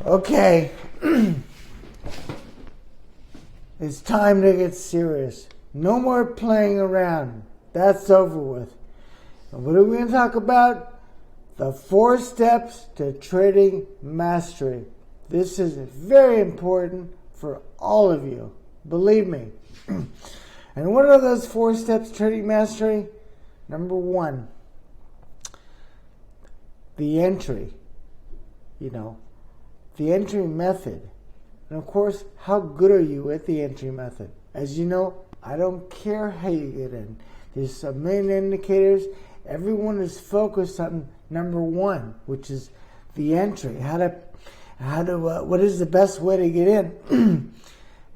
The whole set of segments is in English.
Okay, it's time to get serious. No more playing around. That's over with. And what are we going to talk about? The 4 steps to trading mastery. This is very important for all of you. Believe me. And what are those 4 steps to trading mastery? Number 1, the entry. The entry method. And of course, how good are you at the entry method? As you know, I don't care how you get in. There's a million indicators. Everyone is focused on number 1, which is the entry. What is the best way to get in?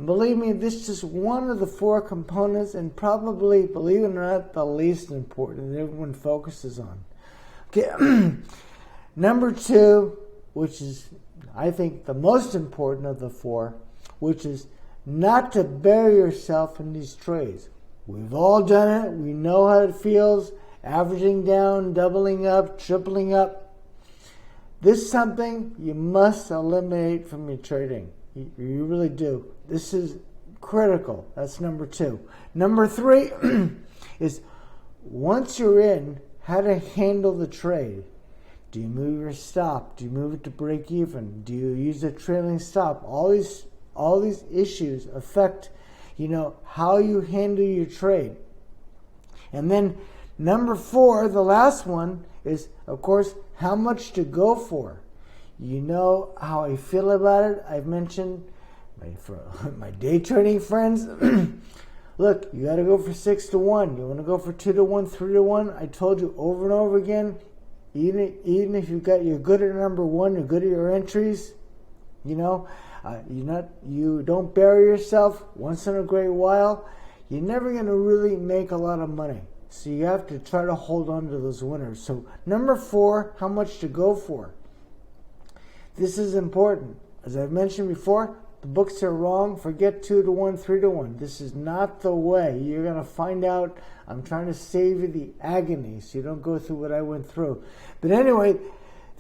Believe me, this is just one of the 4 components, and probably, believe it or not, the least important that everyone focuses on. Okay, number 2, which is, I think, the most important of the 4, which is not to bury yourself in these trades. We've all done it. We know how it feels. Averaging down, doubling up, tripling up. This is something you must eliminate from your trading. You really do. This is critical. That's number 2. Number 3 is once you're in, how to handle the trade. Do you move your stop? Do you move it to break even? Do you use a trailing stop? All these issues affect, how you handle your trade. And then number 4, the last one, is, of course, how much to go for. You know how I feel about it. I've mentioned my day trading friends. Look, you got to go for 6 to 1. You want to go for 2 to 1, 3 to 1. I told you over and over again. Even if you're good at number 1, you're good at your entries. You don't bury yourself once in a great while. You're never going to really make a lot of money. So you have to try to hold on to those winners. So number 4, how much to go for. This is important. As I've mentioned before, the books are wrong. Forget 2 to 1, 3 to 1. This is not the way. You're going to find out. I'm trying to save you the agony so you don't go through what I went through. But anyway,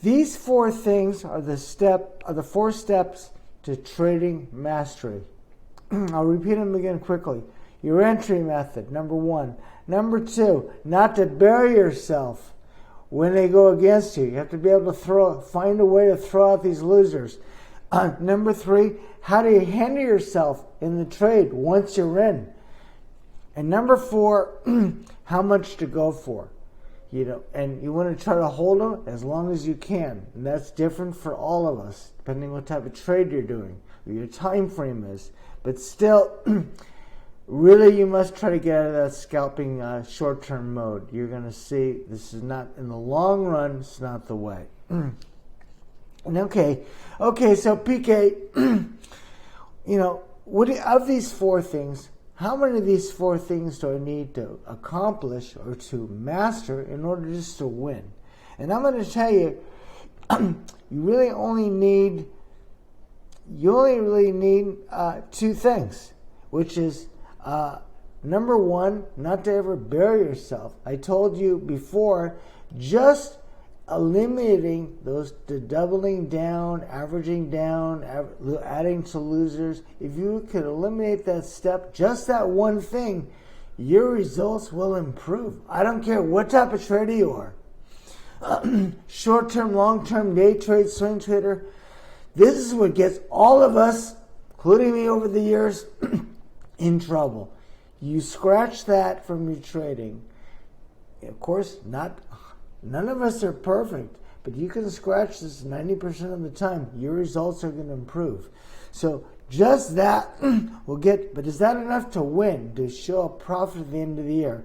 these 4 things are the 4 steps to trading mastery. I'll repeat them again quickly. Your entry method, number 1. Number 2, not to bury yourself when they go against you. You have to be able to find a way to throw out these losers. Number 3, how do you handle yourself in the trade once you're in? And number 4, how much to go for. And you want to try to hold them as long as you can. And that's different for all of us, depending what type of trade you're doing, or your time frame is. But still, really, you must try to get out of that scalping short-term mode. You're going to see this is not, in the long run, it's not the way. And okay, so PK, of these 4 things, how many of these 4 things do I need to accomplish or to master in order just to win? And I'm going to tell you, you only really need 2 things, which is number 1, not to ever bury yourself. I told you before, just eliminating the doubling down, averaging down, adding to losers. If you could eliminate that step, just that one thing, your results will improve. I don't care what type of trader you are. Short-term, long-term, day trade, swing trader. This is what gets all of us, including me over the years, in trouble. You scratch that from your trading. Of course, none of us are perfect, but you can scratch this 90% of the time. Your results are going to improve. So just that will get, but is that enough to win, to show a profit at the end of the year?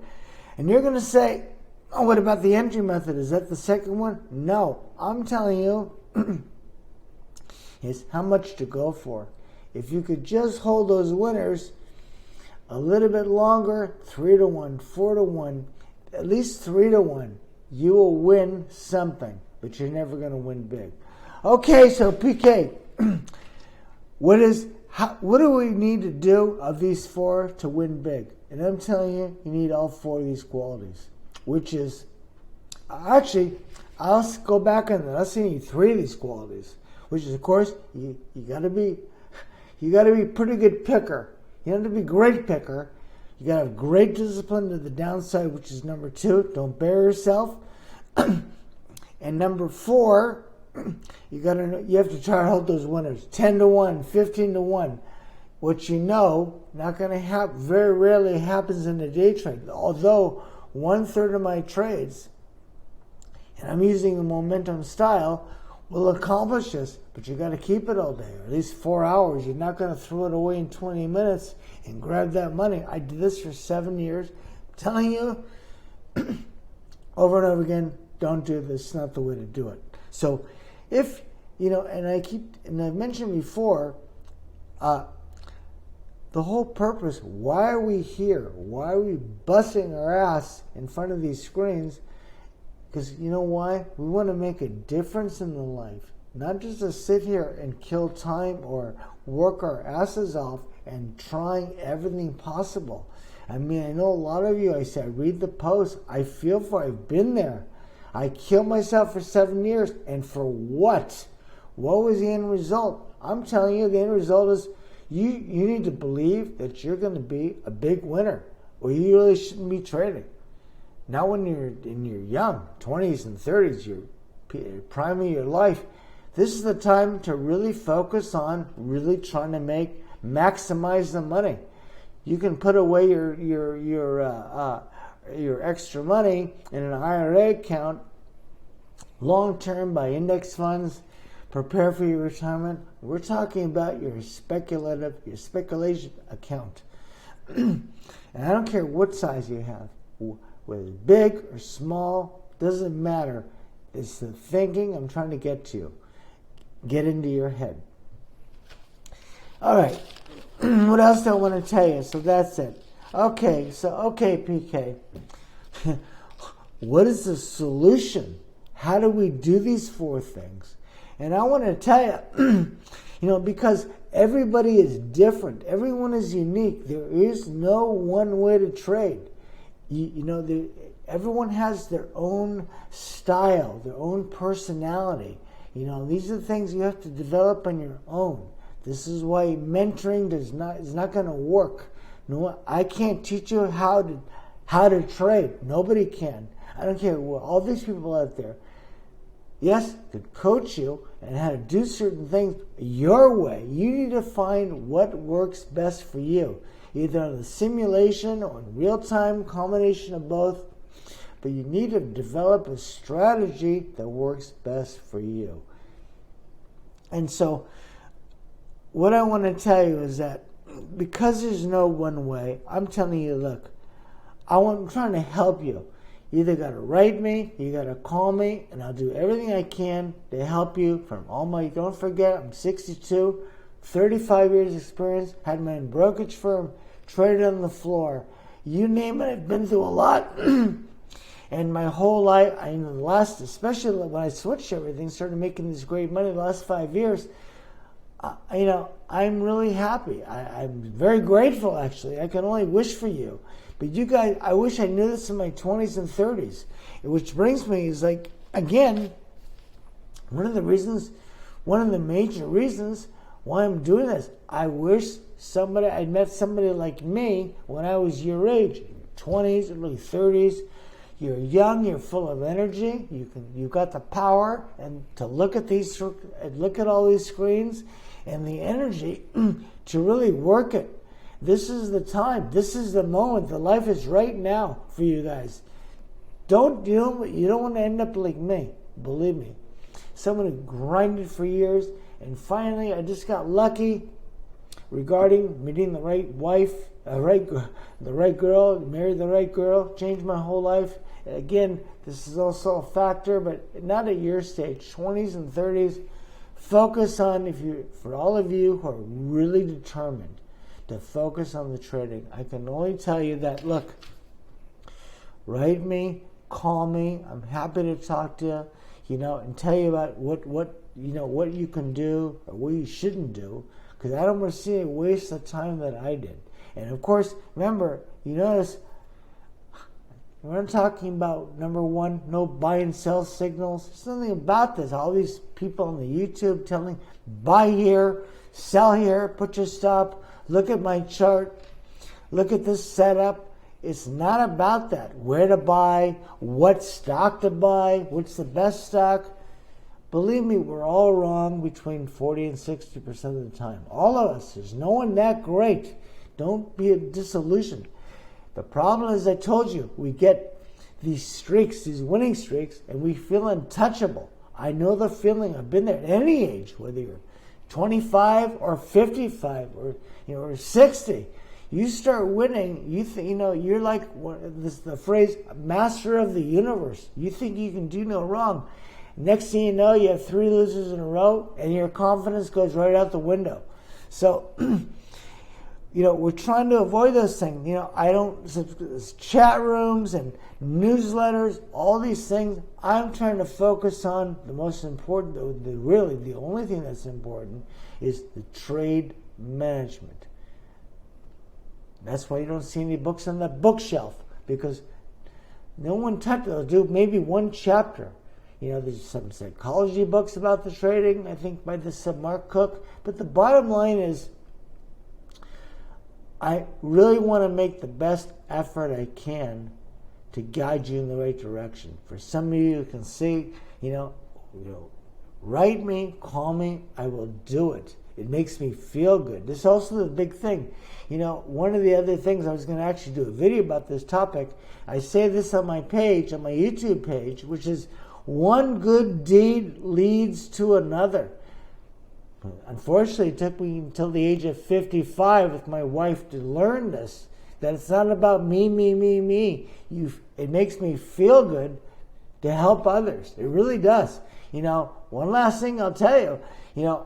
And you're going to say, oh, what about the entry method? Is that the second one? No, I'm telling you, is how much to go for. If you could just hold those winners a little bit longer, 3 to 1, 4 to 1, at least 3 to 1, you will win something, but you're never going to win big. Okay, so PK, what do we need to do of these 4 to win big? And I'm telling you, you need all 4 of these qualities, which is, actually, I'll go back on that. I'll say you need 3 of these qualities, which is, of course, you got to be a pretty good picker. You don't have to be a great picker. You got to have great discipline to the downside, which is number 2. Don't bury yourself. And number 4, you have to try to hold those winners. 10-1, 15-1. Which not going to happen, very rarely happens in a day trade. Although 1/3 of my trades, and I'm using the momentum style, will accomplish this. But you got to keep it all day, or at least 4 hours. You're not going to throw it away in 20 minutes and grab that money. I did this for 7 years. I'm telling you, over and over again, don't do this. It's not the way to do it. So if, and I've mentioned before, the whole purpose, why are we here? Why are we busting our ass in front of these screens? Because you know why? We want to make a difference in the life. Not just to sit here and kill time or work our asses off and trying everything possible. I mean, I know a lot of you, I read the posts. I feel for it. I've been there. I killed myself for 7 years. And for what? What was the end result? I'm telling you, the end result is you need to believe that you're going to be a big winner, or you really shouldn't be trading. Not when you're in your young 20s and 30s, your prime of your life. This is the time to really focus on really trying to maximize the money. You can put away your extra money in an IRA account, long term by index funds. Prepare for your retirement. We're talking about your speculation account. And I don't care what size you have, whether it's big or small, doesn't matter. It's the thinking I'm trying to get to. Get into your head. All right. What else do I want to tell you? So that's it. Okay, PK. What is the solution? How do we do these 4 things? And I want to tell you, because everybody is different. Everyone is unique. There is no one way to trade. Everyone has their own style, their own personality. These are the things you have to develop on your own. This is why mentoring is not going to work. No, I can't teach you how to trade. Nobody can. I don't care all these people out there. Yes, could coach you and how to do certain things your way. You need to find what works best for you, either on the simulation or in real time, combination of both. But you need to develop a strategy that works best for you. And so, what I want to tell you is that because there's no one way, I'm telling you, look, I'm trying to help you. You either got to write me, you got to call me, and I'll do everything I can to help you from all my, don't forget, I'm 62, 35 years experience, had my own brokerage firm, traded on the floor. You name it, I've been through a lot. And my whole life, especially when I switched everything, started making this great money the last 5 years, I'm really happy. I'm very grateful, actually. I can only wish for you. But you guys, I wish I knew this in my 20s and 30s. Which brings me is again, one of the major reasons why I'm doing this. I wish I'd met somebody like me when I was your age, 20s, early 30s. You're young, you're full of energy, you've got the power and to look at all these screens and the energy to really work it. This is the time. This is the moment. The life is right now for you guys. You don't want to end up like me. Believe me. Someone who grinded for years, and finally I just got lucky regarding meeting the right wife, the right girl, married the right girl, changed my whole life. Again, this is also a factor, but not at your stage, 20s and 30s. Focus on, for all of you who are really determined to focus on the trading, I can only tell you that, look, write me, call me. I'm happy to talk to you, and tell you about what you can do or what you shouldn't do, because I don't want to see a waste of time that I did. And of course, remember, you notice We're not talking about, number one, no buy and sell signals. There's something about this. All these people on the YouTube telling, buy here, sell here, put your stop, look at my chart, look at this setup. It's not about that. Where to buy, what stock to buy, what's the best stock. Believe me, we're all wrong between 40 and 60% of the time. All of us. There's no one that great. Don't be disillusioned. The problem is, I told you, we get these streaks, these winning streaks, and we feel untouchable. I know the feeling. I've been there at any age, whether you're 25 or 55 or 60. You start winning, you're like the phrase master of the universe. You think you can do no wrong. Next thing you know, you have 3 losers in a row, and your confidence goes right out the window. So, we're trying to avoid those things. Chat rooms and newsletters, all these things. I'm trying to focus on the most important, really the only thing that's important is the trade management. That's why you don't see any books on the bookshelf, because no one touched it. They'll do maybe one chapter. There's some psychology books about the trading, I think by this Mark Cook. But the bottom line is, I really want to make the best effort I can to guide you in the right direction. For some of you who can see, write me, call me, I will do it. It makes me feel good. This is also the big thing. One of the other things, I was going to actually do a video about this topic. I say this on my page, on my YouTube page, which is, one good deed leads to another. Unfortunately, it took me until the age of 55 with my wife to learn this, that it's not about me. It makes me feel good to help others. It really does. One last thing I'll tell you.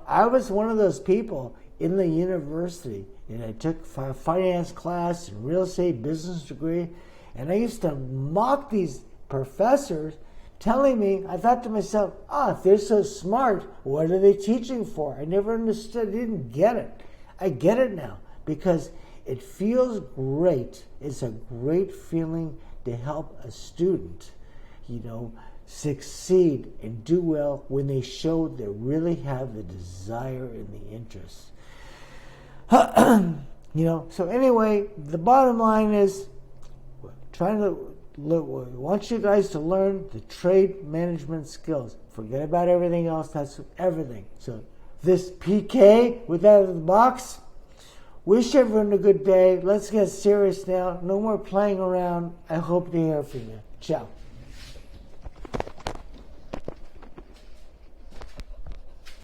I was one of those people in the university, and I took a finance class and real estate business degree, and I used to mock these professors telling me, I thought to myself, if they're so smart, what are they teaching for? I never understood, didn't get it. I get it now, because it feels great. It's a great feeling to help a student, succeed and do well when they show they really have the desire and the interest. So anyway, the bottom line is, want you guys to learn the trade management skills. Forget about everything else. That's everything. So this PK with out of the box. Wish everyone a good day. Let's get serious now. No more playing around. I hope to hear from you. Ciao.